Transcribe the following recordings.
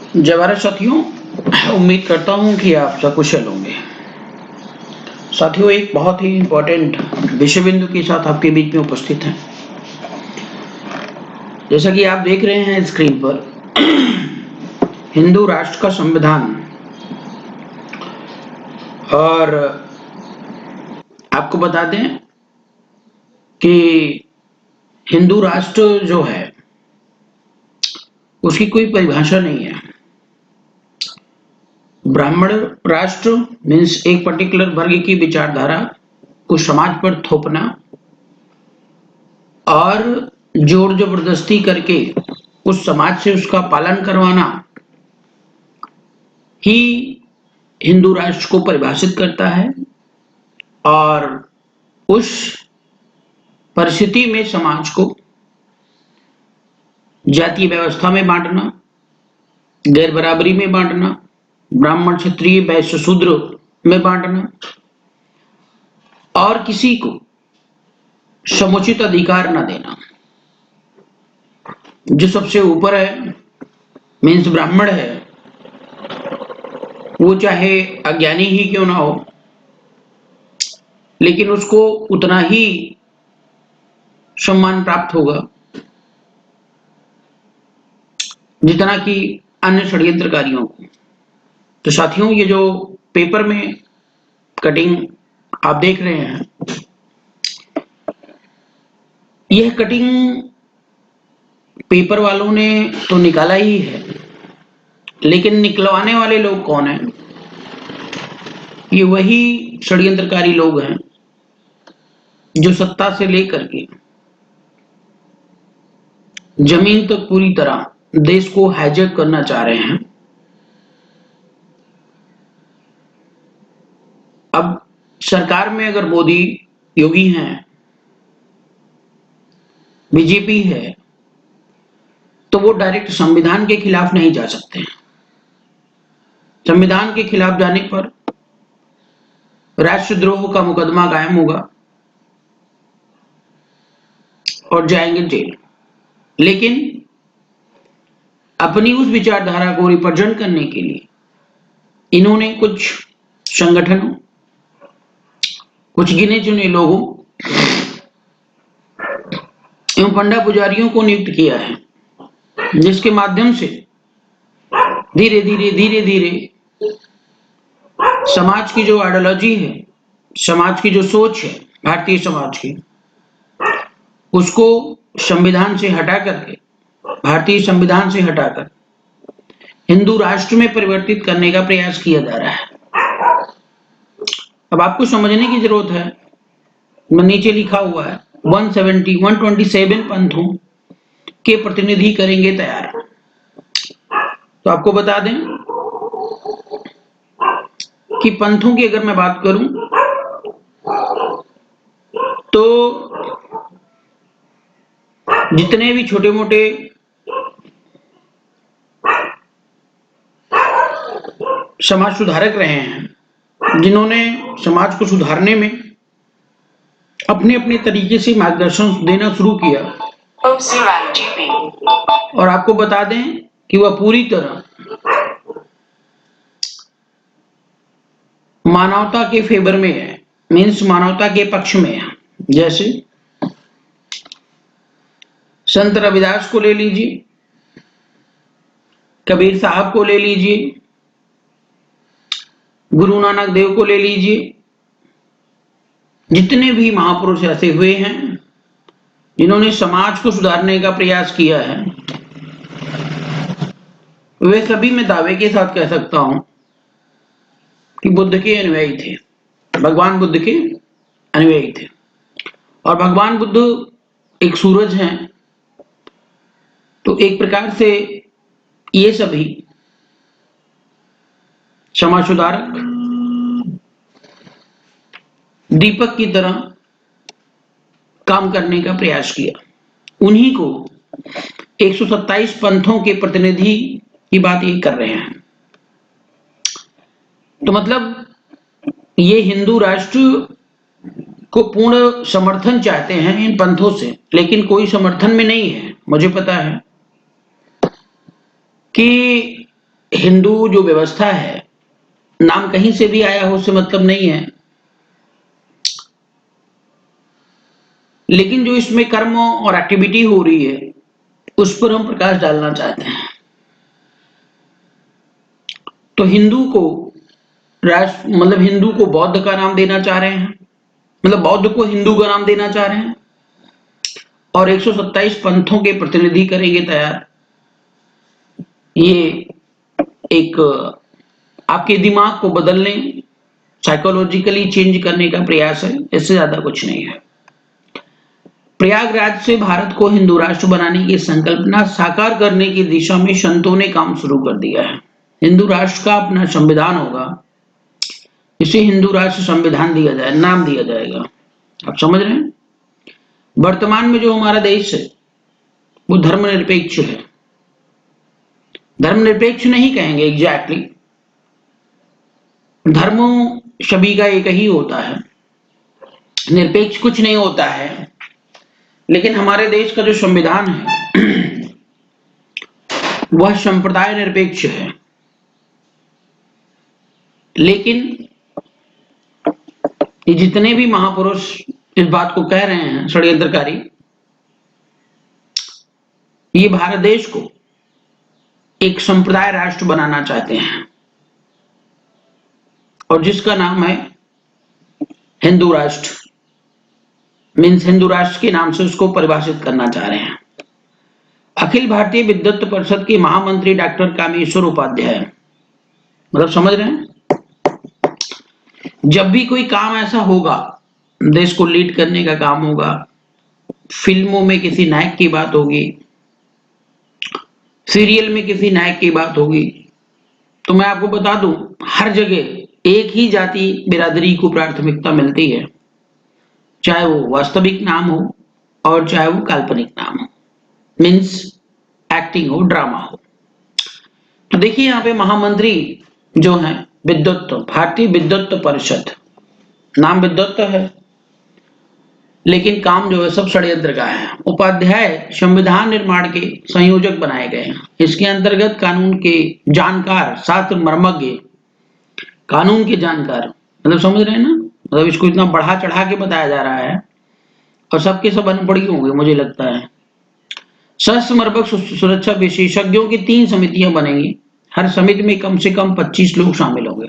जय भारत साथियों, उम्मीद करता हूं कि आप सब कुशल होंगे। साथियों, एक बहुत ही इम्पोर्टेंट विषय बिंदु के साथ आपके बीच में उपस्थित हैं। जैसा कि आप देख रहे हैं स्क्रीन पर, हिंदू राष्ट्र का संविधान, और आपको बता दें कि हिंदू राष्ट्र जो है उसकी कोई परिभाषा नहीं है। ब्राह्मण राष्ट्र मीन्स एक पर्टिकुलर वर्ग की विचारधारा को समाज पर थोपना और जोर जबरदस्ती करके उस समाज से उसका पालन करवाना ही हिंदू राष्ट्र को परिभाषित करता है। और उस परिस्थिति में समाज को जातीय व्यवस्था में बांटना, गैर बराबरी में बांटना, ब्राह्मण क्षत्रिय वैश्य शूद्र में बांटना और किसी को समुचित अधिकार न देना। जो सबसे ऊपर है मीन्स ब्राह्मण है, वो चाहे अज्ञानी ही क्यों ना हो, लेकिन उसको उतना ही सम्मान प्राप्त होगा जितना कि अन्य षड्यंत्रकारियों को। तो साथियों, ये जो पेपर में कटिंग आप देख रहे हैं, यह कटिंग पेपर वालों ने तो निकाला ही है, लेकिन निकलवाने वाले लोग कौन हैं? ये वही षड्यंत्रकारी लोग हैं जो सत्ता से लेकर के जमीन तक पूरी तरह देश को हाईजैक करना चाह रहे हैं। अब सरकार में अगर मोदी योगी हैं, बीजेपी है, तो वो डायरेक्ट संविधान के खिलाफ नहीं जा सकते। संविधान के खिलाफ जाने पर राष्ट्रद्रोह का मुकदमा कायम होगा और जाएंगे जेल। लेकिन अपनी उस विचारधारा को रिप्रेजेंट करने के लिए इन्होंने कुछ संगठनों, कुछ गिने चुने लोगों एवं पंडा पुजारियों को नियुक्त किया है, जिसके माध्यम से धीरे धीरे समाज की जो आइडियोलॉजी है, समाज की जो सोच है भारतीय समाज की, उसको संविधान से हटा करके, भारतीय संविधान से हटाकर हिंदू राष्ट्र में परिवर्तित करने का प्रयास किया जा रहा है। अब आपको समझने की जरूरत है, नीचे लिखा हुआ है 127 पंथों के प्रतिनिधि करेंगे तैयार। तो आपको बता दें कि पंथों की अगर मैं बात करूं तो जितने भी छोटे मोटे समाज सुधारक रहे हैं, जिन्होंने समाज को सुधारने में अपने अपने तरीके से मार्गदर्शन देना शुरू किया, और आपको बता दें कि वह पूरी तरह मानवता के फेवर में है, मीन्स मानवता के पक्ष में है। जैसे संत रविदास को ले लीजिए, कबीर साहब को ले लीजिए, गुरु नानक देव को ले लीजिए, जितने भी महापुरुष ऐसे हुए हैं जिन्होंने समाज को सुधारने का प्रयास किया है, वे सभी मैं दावे के साथ कह सकता हूं कि बुद्ध के अनुयायी थे, भगवान बुद्ध के अनुयायी थे। और भगवान बुद्ध एक सूरज हैं, तो एक प्रकार से ये सभी समाज सुधारक दीपक की तरह काम करने का प्रयास किया। उन्हीं को 127 पंथों के प्रतिनिधि की बात ये कर रहे हैं। तो मतलब ये हिंदू राष्ट्र को पूर्ण समर्थन चाहते हैं इन पंथों से, लेकिन कोई समर्थन में नहीं है। मुझे पता है कि हिंदू जो व्यवस्था है, नाम कहीं से भी आया हो उससे मतलब नहीं है, लेकिन जो इसमें कर्म और एक्टिविटी हो रही है उस पर हम प्रकाश डालना चाहते हैं। तो हिंदू को राष्ट्र मतलब हिंदू को बौद्ध का नाम देना चाह रहे हैं, मतलब बौद्ध को हिंदू का नाम देना चाह रहे हैं, और 127 पंथों के प्रतिनिधि करेंगे तैयार। ये एक आपके दिमाग को बदलने, साइकोलॉजिकली चेंज करने का प्रयास है, इससे ज्यादा कुछ नहीं है। प्रयागराज से भारत को हिंदू राष्ट्र बनाने की संकल्पना साकार करने की दिशा में संतों ने काम शुरू कर दिया है। हिंदू राष्ट्र का अपना संविधान होगा, इसे हिंदू राष्ट्र संविधान दिया जाए, नाम दिया जाएगा। आप समझ रहे हैं? वर्तमान में जो हमारा देश है वो धर्मनिरपेक्ष है। धर्मनिरपेक्ष नहीं कहेंगे एग्जैक्टली, धर्म सभी का एक ही होता है, निरपेक्ष कुछ नहीं होता है। लेकिन हमारे देश का जो संविधान है वह संप्रदाय निरपेक्ष है। लेकिन ये जितने भी महापुरुष इस बात को कह रहे हैं षड्यंत्रकारी, ये भारत देश को एक संप्रदाय राष्ट्र बनाना चाहते हैं, और जिसका नाम है हिंदू राष्ट्र, मीन्स हिंदू राष्ट्र के नाम से उसको परिभाषित करना चाह रहे हैं। अखिल भारतीय विद्वत परिषद के महामंत्री डॉक्टर कामेश्वर उपाध्याय, मतलब समझ रहे हैं, जब भी कोई काम ऐसा होगा, देश को लीड करने का काम होगा, फिल्मों में किसी नायक की बात होगी, सीरियल में किसी नायक की बात होगी, तो मैं आपको बता दूं हर जगह एक ही जाति बिरादरी को प्राथमिकता मिलती है, चाहे वो वास्तविक नाम हो और चाहे वो काल्पनिक नाम हो, मीन्स एक्टिंग हो, ड्रामा हो। तो देखिए यहाँ पे महामंत्री जो है विद्वत, भारतीय विद्वत परिषद, नाम विद्वत है लेकिन काम जो है सब षड्यंत्र का है। उपाध्याय संविधान निर्माण के संयोजक बनाए गए हैं। इसके अंतर्गत कानून के जानकार, शास्त्र मर्मज्ञ, कानून के जानकार, मतलब समझ रहे हैं ना, मतलब इसको इतना बढ़ा चढ़ा के बताया जा रहा है और सबके सब अनपढ़ ही होंगे मुझे लगता है। सशस्त्र मर्मज्ञ सुरक्षा विशेषज्ञों की 3 समितियां बनेंगी, हर समिति में कम से कम 25 लोग शामिल होंगे।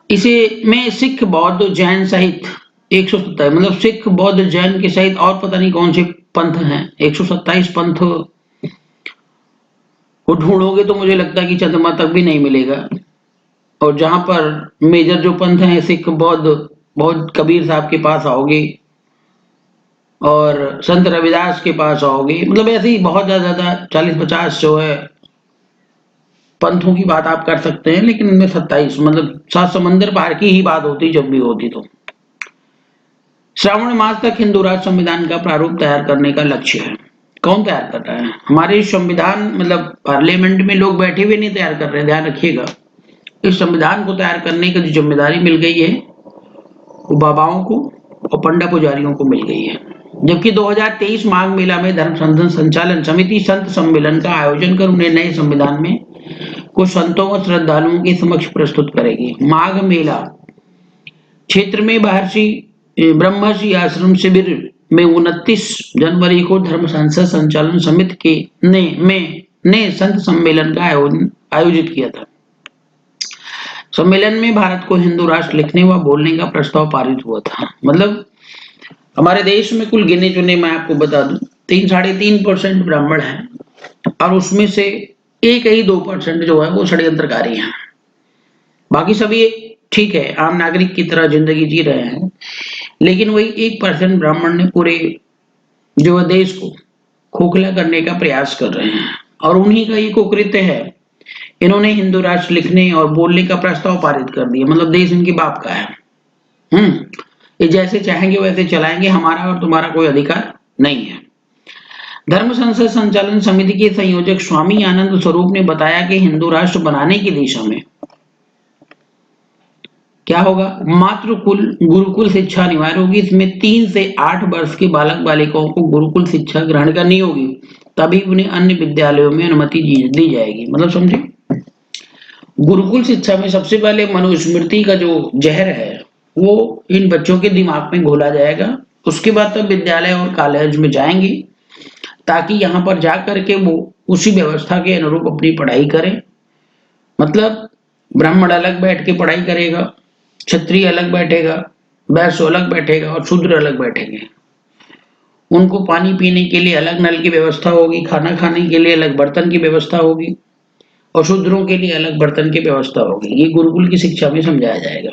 इसे में सिख, बौद्ध, जैन सहित 127, मतलब सिख, बौद्ध, जैन के सहित और पता नहीं कौन से पंथ हैं, 127 पंथ को ढूंढोगे तो मुझे लगता है कि चंद्रमा तक भी नहीं मिलेगा। और जहां पर मेजर जो पंथ हैं, सिख, बौद्ध, बहुत कबीर साहब के पास आओगे और संत रविदास के पास आओगे, मतलब ऐसे ही बहुत ज्यादा 40-50 जो है पंथों की बात आप कर सकते हैं, लेकिन इनमें 27, मतलब 7 समंदर पार की ही बात होती जब भी होती। तो श्रावण मास तक हिंदू राष्ट्र संविधान का प्रारूप तैयार करने का लक्ष्य है। कौन तैयार कर रहा है? हमारे संविधान, मतलब पार्लियामेंट में लोग बैठे हुए नहीं तैयार कर रहे हैं, ध्यान रखिएगा। इस संविधान को तैयार करने की जो जिम्मेदारी मिल गई है वो बाबाओं को और पंडा पुजारियों को मिल गई है। जबकि 2023 माघ मेला में धर्म संचालन समिति संत सम्मेलन का आयोजन कर उन्हें नए संविधान में कुछ संतों और श्रद्धालुओं के समक्ष प्रस्तुत करेगी। माघ मेला क्षेत्र में महर्षि ब्रह्मर्षि आश्रम शिविर में 29 जनवरी को धर्म संसद संचालन समिति के ने संत सम्मेलन का आयोजित किया था। सम्मेलन में भारत को हिंदू राष्ट्र लिखने व बोलने का प्रस्ताव पारित हुआ था। मतलब हमारे देश में कुल गिने चुने मैं आपको बता दूं 3-3.5% ब्राह्मण हैं, और उसमें से 1-2% जो है वो षड्यंत्रकारी हैं। बाकी सभी ठीक है, आम नागरिक की तरह जिंदगी जी रहे हैं, लेकिन वही 1% ब्राह्मण ने पूरे जो देश को खोखला करने का प्रयास कर रहे हैं, और उन्हीं का ये कुकृत्य है। इन्होंने हिंदू राष्ट्र लिखने और बोलने का प्रस्ताव पारित कर दिया, मतलब देश इनके बाप का है। ये जैसे चाहेंगे वैसे चलाएंगे, हमारा और तुम्हारा कोई अधिकार नहीं है। धर्म संसद संचालन समिति के संयोजक स्वामी आनंद स्वरूप ने बताया कि हिंदू राष्ट्र बनाने की दिशा में क्या होगा, मातृकुल गुरुकुल शिक्षा अनिवार्य होगी। इसमें 3 से 8 वर्ष के बालक बालिकाओं को गुरुकुल शिक्षा ग्रहण करनी होगी। तभी उन्हें अन्य विद्यालयों में अनुमति दी जाएगी। मतलब समझे, गुरुकुल शिक्षा में सबसे पहले मनुस्मृति का जो जहर है वो इन बच्चों के दिमाग में घोला जाएगा। उसके बाद तब विद्यालय और कॉलेज में जाएंगे ताकि यहाँ पर जा करके वो उसी व्यवस्था के अनुरूप अपनी पढ़ाई करें। मतलब ब्राह्मण अलग बैठ के पढ़ाई करेगा, क्षत्रिय अलग बैठेगा, वैश्य अलग बैठेगा और शूद्र अलग बैठेंगे। उनको पानी पीने के लिए अलग नल की व्यवस्था होगी, खाना खाने के लिए अलग बर्तन की व्यवस्था होगी और शूद्रों के लिए अलग बर्तन की व्यवस्था होगी। ये गुरुकुल की शिक्षा में समझाया जाएगा।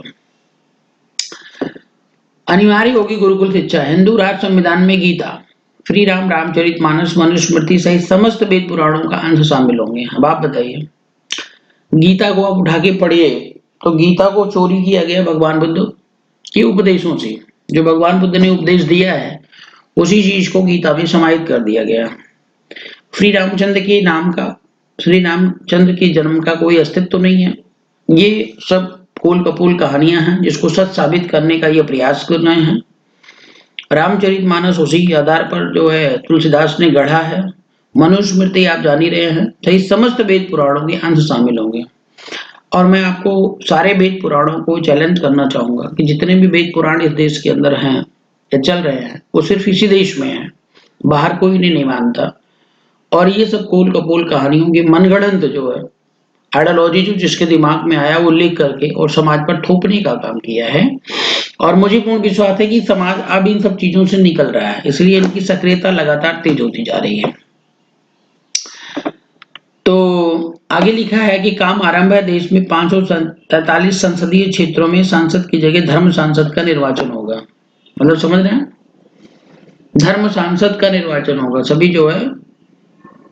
अनिवार्य होगी गुरुकुल शिक्षा। हिंदू राष्ट्र संविधान में गीता, श्री राम, रामचरितमानस, मनुस्मृति सहित समस्त वेद पुराणों का अंश शामिल होंगे। अब आप बताइए, गीता को आप उठा के पढ़िए तो गीता को चोरी किया गया भगवान बुद्ध के उपदेशों से। जो भगवान बुद्ध ने उपदेश दिया है उसी चीज को गीता में समाहित कर दिया गया। श्री रामचंद्र के नाम का, श्री रामचंद्र के जन्म का कोई अस्तित्व तो नहीं है। ये सब पोल कपोल कहानियां हैं जिसको सच साबित करने का ये प्रयास कर रहे हैं। रामचरितमानस उसी के आधार पर जो है तुलसीदास ने गढ़ा है। मनुस्मृति आप जान ही रहे हैं, सही समस्त वेद पुराणों के अंश शामिल होंगे। और मैं आपको सारे वेद पुराणों को चैलेंज करना चाहूंगा कि जितने भी वेद पुराण इस देश के अंदर हैं या चल रहे हैं वो सिर्फ इसी देश में है, बाहर कोई नहीं मानता। और ये सब कोल कपोल कहानियों की मनगढ़ंत जो है आइडियोलॉजी जो जिसके दिमाग में आया वो लिख करके और समाज पर थोपने का काम किया है। और मुझे पूर्ण विश्वास है कि समाज अब इन सब चीजों से निकल रहा है, इसलिए इनकी सक्रियता लगातार तेज होती जा रही है। तो आगे लिखा है कि काम आरंभ है। देश में 543 संसदीय क्षेत्रों में सांसद की जगह धर्म सांसद का निर्वाचन होगा। मतलब समझ रहे हैं, धर्म सांसद का निर्वाचन होगा। सभी जो है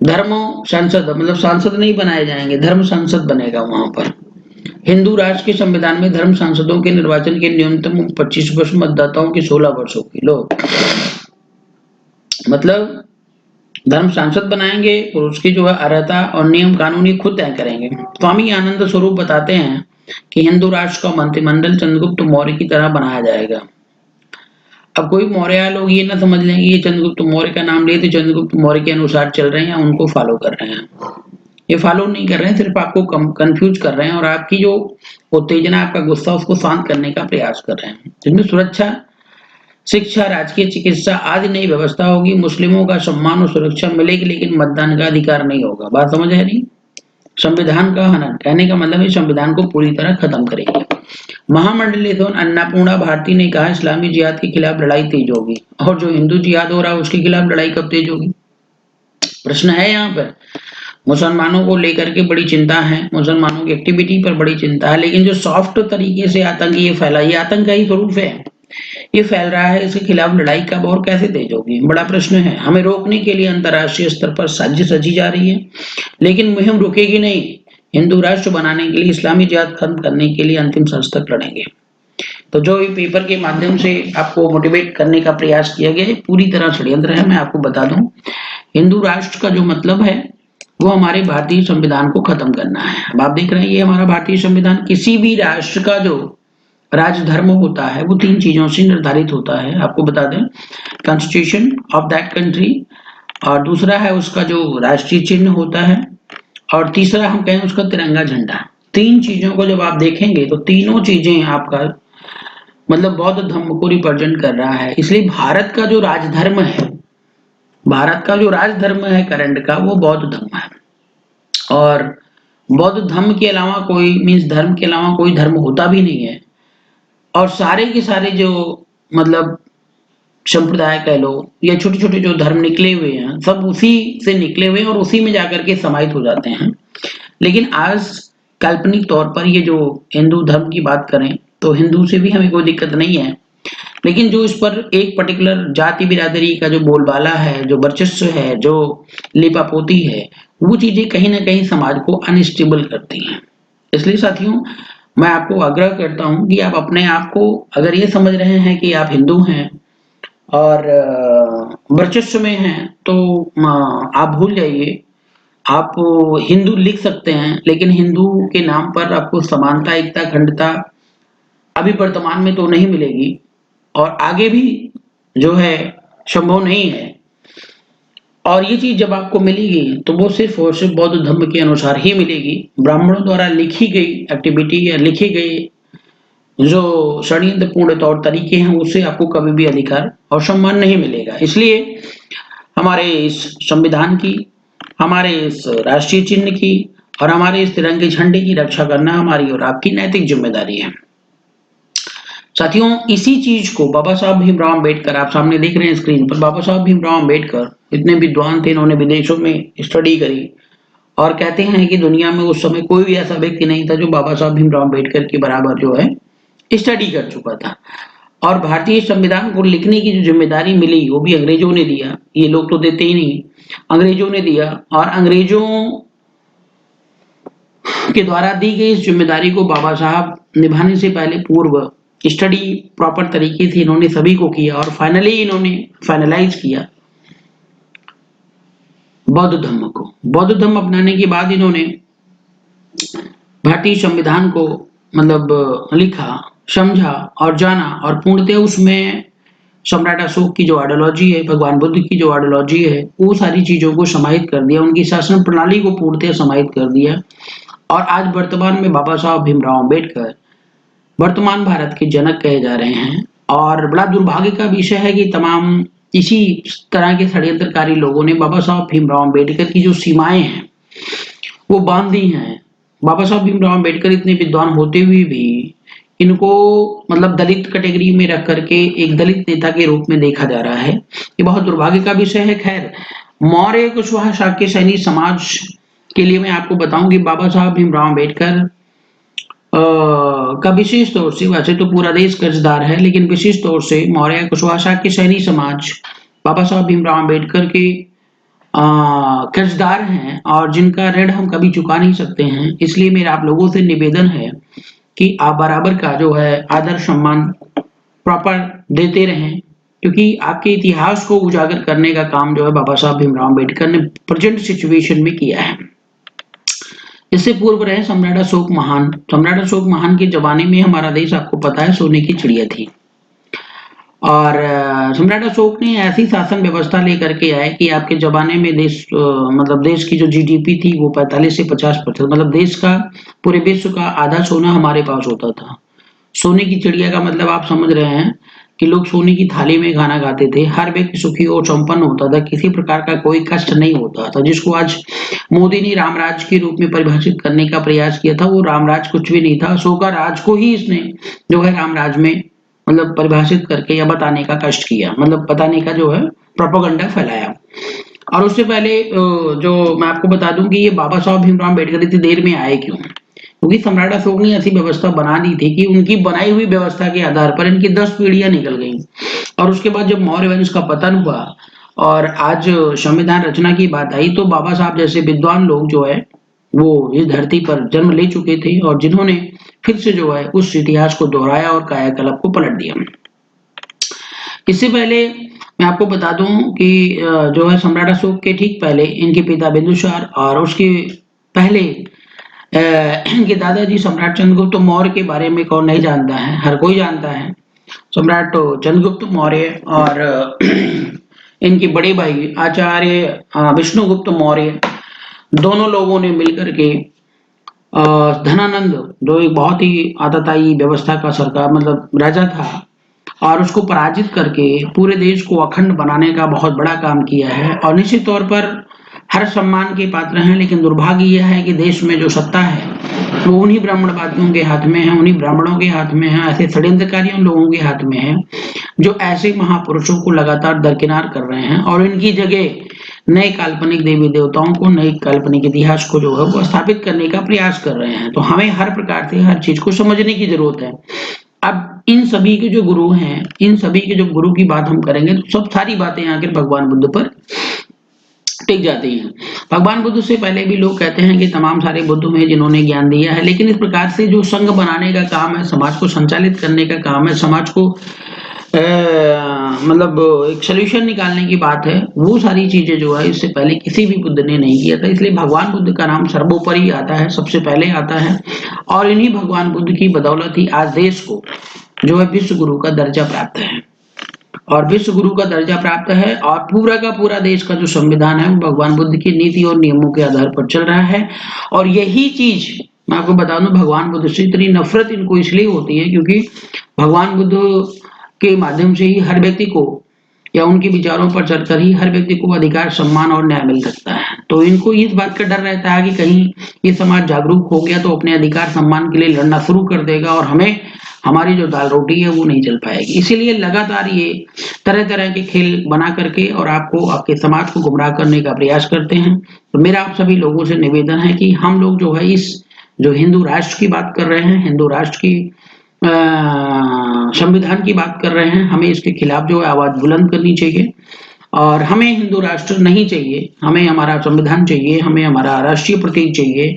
धर्म सांसद, मतलब सांसद नहीं बनाए जाएंगे, धर्म सांसद बनेगा वहां पर। हिंदू राष्ट्र के संविधान में धर्म सांसदों के निर्वाचन के न्यूनतम 25 वर्ष, मतदाताओं की 16 वर्षों की लो। मतलब धर्म सांसद बनाएंगे और उसकी जो है अर्हता और नियम कानूनी खुद तय करेंगे। स्वामी आनंद स्वरूप बताते हैं कि हिंदू राष्ट्र का मंत्रिमंडल चंद्रगुप्त मौर्य की तरह बनाया जाएगा। अब कोई मौर्य लोग ये ना समझ लें कि ये चंद्रगुप्त मौर्य का नाम लिए तो चंद्रगुप्त मौर्य के अनुसार चल रहे हैं या उनको फॉलो कर रहे हैं। ये फॉलो नहीं कर रहे हैं, सिर्फ आपको कंफ्यूज कर रहे हैं और आपकी जो उत्तेजना, आपका गुस्सा, उसको शांत करने का प्रयास कर रहे हैं। जिसमें सुरक्षा, शिक्षा, राजकीय चिकित्सा आदि नई व्यवस्था होगी। मुस्लिमों का सम्मान और सुरक्षा मिलेगी लेकिन मतदान का अधिकार नहीं होगा। बात समझ है नहीं? संविधान का हनन, कहने का मतलब है संविधान को पूरी तरह खत्म करेगी। महामंडलेश्वर अन्नपूर्णा भारती ने कहा इस्लामी जिहाद के खिलाफ लड़ाई तेज होगी। और जो हिंदू जिहाद हो रहा है उसके खिलाफ लड़ाई कब तेज होगी? प्रश्न है यहाँ पर। मुसलमानों को लेकर के बड़ी चिंता है, मुसलमानों की एक्टिविटी पर बड़ी चिंता है, लेकिन जो सॉफ्ट तरीके से आतंक ये फैला, ये आतंक का ही स्वरूप है, ये फैल रहा है, इसके खिलाफ लड़ाई कब और कैसे तेज होगी? बड़ा प्रश्न है। हमें रोकने के लिए अंतर्राष्ट्रीय स्तर पर साजिश रची जा रही है, लेकिन मुहिम रुकेगी नहीं। हिंदू राष्ट्र बनाने के लिए, इस्लामी जिहाद खत्म करने के लिए अंतिम सांस तक लड़ेंगे। तो जो पेपर के माध्यम से आपको मोटिवेट करने का प्रयास किया गया है पूरी तरह षड्यंत्र है। मैं आपको बता दूं, हिंदू राष्ट्र का जो मतलब है वो हमारे भारतीय संविधान को खत्म करना है। अब आप देख रहे हैं ये हमारा भारतीय संविधान, किसी भी राष्ट्र का जो राजधर्म होता है वो 3 चीजों से निर्धारित होता है। आपको बता दें, कॉन्स्टिट्यूशन ऑफ दैट कंट्री, और दूसरा है उसका जो राष्ट्रीय चिन्ह होता है, और तीसरा हम कहें उसका तिरंगा झंडा। 3 चीजों को जब आप देखेंगे तो तीनों चीजें आपका मतलब बौद्ध धर्म को रिप्रेजेंट कर रहा है। इसलिए भारत का जो राजधर्म है, भारत का जो राजधर्म है करंट का, वो बौद्ध धर्म है। और बौद्ध धर्म के अलावा कोई, मीन्स धर्म के अलावा कोई धर्म होता भी नहीं है। और सारे के सारे जो मतलब संप्रदाय कह लो या छोटे छोटे जो धर्म निकले हुए हैं, सब उसी से निकले हुए हैं और उसी में जाकर के समाहित हो जाते हैं। लेकिन आज काल्पनिक तौर पर ये जो हिंदू धर्म की बात करें तो हिंदू से भी हमें कोई दिक्कत नहीं है, लेकिन जो इस पर एक पर्टिकुलर जाति बिरादरी का जो बोलबाला है, जो वर्चस्व है, जो लिपापोती है, वो चीजें कहीं ना कहीं समाज को अनस्टेबल करती हैं। इसलिए साथियों, मैं आपको आग्रह करता हूं कि आप अपने आप को अगर ये समझ रहे हैं कि आप हिंदू हैं और वर्चस्व में हैं तो आप भूल जाइए। आप हिंदू लिख सकते हैं लेकिन हिंदू के नाम पर आपको समानता, एकता, अखंडता अभी वर्तमान में तो नहीं मिलेगी और आगे भी जो है संभव नहीं है। और ये चीज जब आपको मिलेगी तो वो सिर्फ और सिर्फ बौद्ध धर्म के अनुसार ही मिलेगी। ब्राह्मणों द्वारा लिखी गई एक्टिविटी या लिखे गए जो षड्यंत्रपूर्ण तौर तरीके हैं उससे आपको कभी भी अधिकार और सम्मान नहीं मिलेगा। इसलिए हमारे इस संविधान की, हमारे इस राष्ट्रीय चिन्ह की और हमारे इस तिरंगे झंडे की रक्षा करना हमारी और आपकी नैतिक जिम्मेदारी है। साथियों, इसी चीज को बाबा साहब भीमराव अम्बेडकर, आप सामने देख रहे हैं स्क्रीन पर, बाबा साहब भीमराव अम्बेडकर इतने विद्वान थे, इन्होंने विदेशों में स्टडी करी और कहते हैं कि दुनिया में उस समय कोई भी ऐसा व्यक्ति नहीं था जो बाबा साहब भीमराव अम्बेडकर के बराबर जो है स्टडी कर चुका था। और भारतीय संविधान को लिखने की जो जिम्मेदारी मिली वो भी अंग्रेजों ने दिया, ये लोग तो देते ही नहीं, अंग्रेजों ने दिया। और अंग्रेजों के द्वारा दी गई इस जिम्मेदारी को बाबा साहब निभाने से पहले पूर्व स्टडी प्रॉपर तरीके से इन्होंने सभी को किया और फाइनली इन्होंने फाइनलाइज किया बौद्ध धर्म को। बौद्ध धर्म अपनाने के बाद इन्होंने भारतीय संविधान को मतलब लिखा, समझा और जाना और पूर्णतः उसमें सम्राट अशोक की जो आइडियोलॉजी है, भगवान बुद्ध की जो आइडियोलॉजी है, वो सारी चीजों को समाहित कर दिया, उनकी शासन प्रणाली को पूर्णतः समाहित कर दिया। और आज वर्तमान में बाबा साहब भीमराव अम्बेडकर वर्तमान भारत के जनक कहे जा रहे हैं। और बड़ा दुर्भाग्य का विषय है कि तमाम इसी तरह के षड्यंत्रकारी लोगों ने बाबा साहब भीमराव अम्बेडकर की जो सीमाएं हैं वो बांध दी हैं। बाबा साहब भीमराव अम्बेडकर इतने विद्वान होते हुए भी इनको मतलब दलित कैटेगरी में रख करके एक दलित नेता के रूप में देखा जा रहा है। ये बहुत दुर्भाग्य का विषय है। खैर, मौर्य कुशवाहा शाक्य सैनी समाज के लिए मैं आपको बताऊं कि बाबा साहब भीमराव अम्बेडकर का विशेष तौर से, वैसे तो पूरा देश कर्जदार है, लेकिन विशेष तौर से मौर्य कुशवाहा शाक्य सैनी समाज बाबा साहब भीमराव अम्बेडकर के कर्जदार हैं और जिनका ऋण हम कभी चुका नहीं सकते हैं। इसलिए मेरा आप लोगों से निवेदन है कि आप बराबर का जो है आदर सम्मान प्रॉपर देते रहें, क्योंकि आपके इतिहास को उजागर करने का काम जो है बाबा साहब भीमराव अम्बेडकर ने प्रेजेंट सिचुएशन में किया है। इससे पूर्व रहे सम्राट अशोक महान। सम्राट अशोक महान के जमाने में हमारा देश आपको पता है सोने की चिड़िया थी। और सम्राट अशोक ने ऐसी शासन व्यवस्था लेकर के आए कि आपके जमाने में देश मतलब देश की जो जीडीपी थी वो 45 से 50%, मतलब देश का, पूरे विश्व का आधा सोना हमारे पास होता था। सोने की चिड़िया का मतलब आप समझ रहे हैं कि लोग सोने की थाली में खाना खाते थे, हर व्यक्ति सुखी और संपन्न होता था, किसी प्रकार का कोई कष्ट नहीं होता था। जिसको आज मोदी ने रामराज के रूप में परिभाषित करने का प्रयास किया था, वो रामराज कुछ भी नहीं था। अशोका राज को ही इसने जो है रामराज में मतलब परिभाषित करके या बताने का कष्ट किया, मतलब बताने का जो है प्रोपेगेंडा फैलाया। और उससे पहले जो मैं आपको बता दूं कि ये बाबा साहब भीमराव अम्बेडकर इतनी देर में आए क्यों, क्योंकि सम्राट अशोक ने ऐसी व्यवस्था बना दी थी कि उनकी बनाई हुई व्यवस्था के आधार पर इनकी 10 पीढ़ियां निकल गई। और उसके बाद जब मौर्य वंश का पतन हुआ और आज संविधान रचना की बात आई, तो बाबा साहब जैसे विद्वान लोग जो है वो इस धरती पर जन्म ले चुके थे और जिन्होंने फिर से जो है उस इतिहास को दोहराया और कायाकल्प को पलट दिया। इससे पहले मैं आपको बता दूं कि जो है सम्राट अशोक के ठीक पहले इनके पिता बिंदुसार और उसके पहले इनके दादाजी सम्राट चंद्रगुप्त मौर्य के बारे में कौन नहीं जानता है, हर कोई जानता है। सम्राट चंद्रगुप्त मौर्य और इनके बड़े भाई आचार्य विष्णुगुप्त मौर्य, दोनों लोगों ने मिलकर के धनानंद, जो एक बहुत ही आतताई व्यवस्था का सरकार मतलब राजा था, और उसको पराजित करके पूरे देश को अखंड बनाने का बहुत बड़ा काम किया है। और निश्चित तौर पर हर सम्मान के पात्र हैं, लेकिन दुर्भाग्य यह है कि देश में जो सत्ता है वो उन्हीं ब्राह्मणवादियों के हाथ में है, उन्हीं ब्राह्मणों के हाथ में है, ऐसे षड्यंत्रकारियों लोगों के हाथ में है जो ऐसे महापुरुषों को लगातार दरकिनार कर रहे हैं और इनकी जगह नए काल्पनिक देवी देवताओं को, नए काल्पनिक इतिहास को जो है वो स्थापित करने का प्रयास कर रहे हैं। तो हमें हर प्रकार से हर चीज को समझने की जरूरत है। अब इन सभी के जो गुरु हैं, इन सभी के जो गुरु की बात हम करेंगे तो सब सारी बातें आखिर भगवान बुद्ध पर टिक जाती हैं। भगवान बुद्ध से पहले भी लोग कहते हैं कि तमाम सारे बुद्धों में जिन्होंने ज्ञान दिया है, लेकिन इस प्रकार से जो संघ बनाने का काम है, समाज को संचालित करने का काम है, समाज को मतलब एक सोल्यूशन निकालने की बात है, वो सारी चीजें जो है इससे पहले किसी भी बुद्ध ने नहीं किया था। इसलिए भगवान बुद्ध का नाम सर्वोपरि आता है, सबसे पहले आता है। और इन्हीं भगवान बुद्ध की बदौलत ही आज देश को जो है विश्व गुरु का दर्जा प्राप्त है। और विश्व गुरु का दर्जा प्राप्त है, और पूरा का पूरा देश का जो संविधान है वो भगवान बुद्ध की नीति और नियमों के आधार पर चल रहा है। और यही चीज मैं आपको बता दूं, भगवान बुद्ध से इतनी नफरत इनको इसलिए होती है क्योंकि भगवान बुद्ध के माध्यम से ही हर व्यक्ति को, या उनके विचारों पर चलकर ही हर व्यक्ति को अधिकार, सम्मान और न्याय मिल सकता है। तो इनको इस बात का डर रहता है कि कहीं ये समाज जागरूक हो गया तो अपने अधिकार सम्मान के लिए लड़ना शुरू कर देगा और हमें हमारी जो दाल रोटी है वो नहीं चल पाएगी। इसीलिए लगातार ये तरह तरह के खेल बना करके और आपको, आपके समाज को गुमराह करने का प्रयास करते हैं। तो मेरा आप सभी लोगों से निवेदन है कि हम लोग जो है इस जो हिंदू राष्ट्र की बात कर रहे हैं, हिंदू राष्ट्र की संविधान की बात कर रहे हैं, हमें इसके खिलाफ जो है आवाज बुलंद करनी चाहिए। और हमें हिंदू राष्ट्र नहीं चाहिए, हमें हमारा संविधान चाहिए, हमें हमारा राष्ट्रीय प्रतीक चाहिए,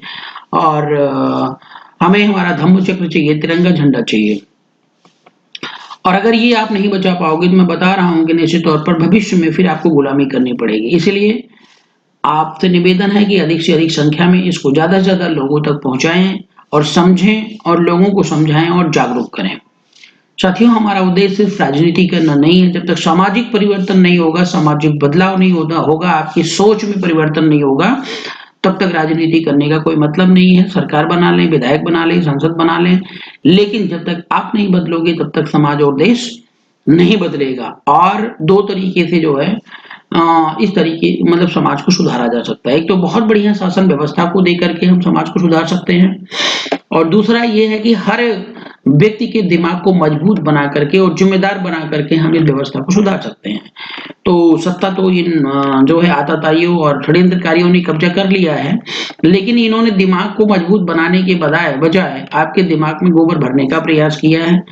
और हमें हमारा धम्म चक्र चाहिए, तिरंगा झंडा चाहिए। और अगर ये आप नहीं बचा पाओगे तो मैं बता रहा हूं कि निश्चित तौर पर भविष्य में फिर आपको गुलामी करनी पड़ेगी। इसलिए आपसे निवेदन है कि अधिक से अधिक संख्या में इसको ज्यादा से ज्यादा लोगों तक पहुंचाएं और समझें और लोगों को समझाएं और जागरूक करें। साथियों, हमारा उद्देश्य सिर्फ राजनीति करना नहीं है। जब तक सामाजिक परिवर्तन नहीं होगा, सामाजिक बदलाव नहीं होगा, आपकी सोच में परिवर्तन नहीं होगा, तब तक राजनीति करने का कोई मतलब नहीं है। सरकार बना लें, विधायक बना लें, संसद बना लें, लेकिन जब तक आप नहीं बदलोगे तब तक समाज और देश नहीं बदलेगा। और दो तरीके से जो है इस तरीके मतलब समाज को सुधारा जा सकता है। एक तो बहुत बढ़िया शासन व्यवस्था को देकर के हम समाज को सुधार सकते हैं, और दूसरा ये है कि हर व्यक्ति के दिमाग को मजबूत बना करके और जिम्मेदार बना करके हम इस व्यवस्था को सुधार सकते हैं। तो सत्ता तो इन जो है आतताइयों और षड्यंत्रकारियों ने कब्जा कर लिया है, लेकिन इन्होंने दिमाग को मजबूत बनाने के बजाय आपके दिमाग में गोबर भरने का प्रयास किया है,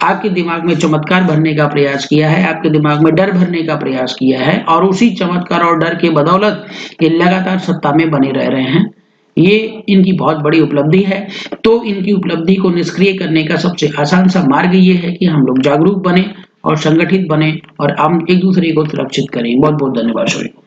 आपके दिमाग में चमत्कार भरने का प्रयास किया है, आपके दिमाग में डर भरने का प्रयास किया है, और उसी चमत्कार और डर के बदौलत ये लगातार सत्ता में बने रह रहे हैं। ये इनकी बहुत बड़ी उपलब्धि है। तो इनकी उपलब्धि को निष्क्रिय करने का सबसे आसान सा मार्ग ये है कि हम लोग जागरूक बने और संगठित बने और हम एक दूसरे को सुरक्षित करें। बहुत बहुत धन्यवाद सभी को।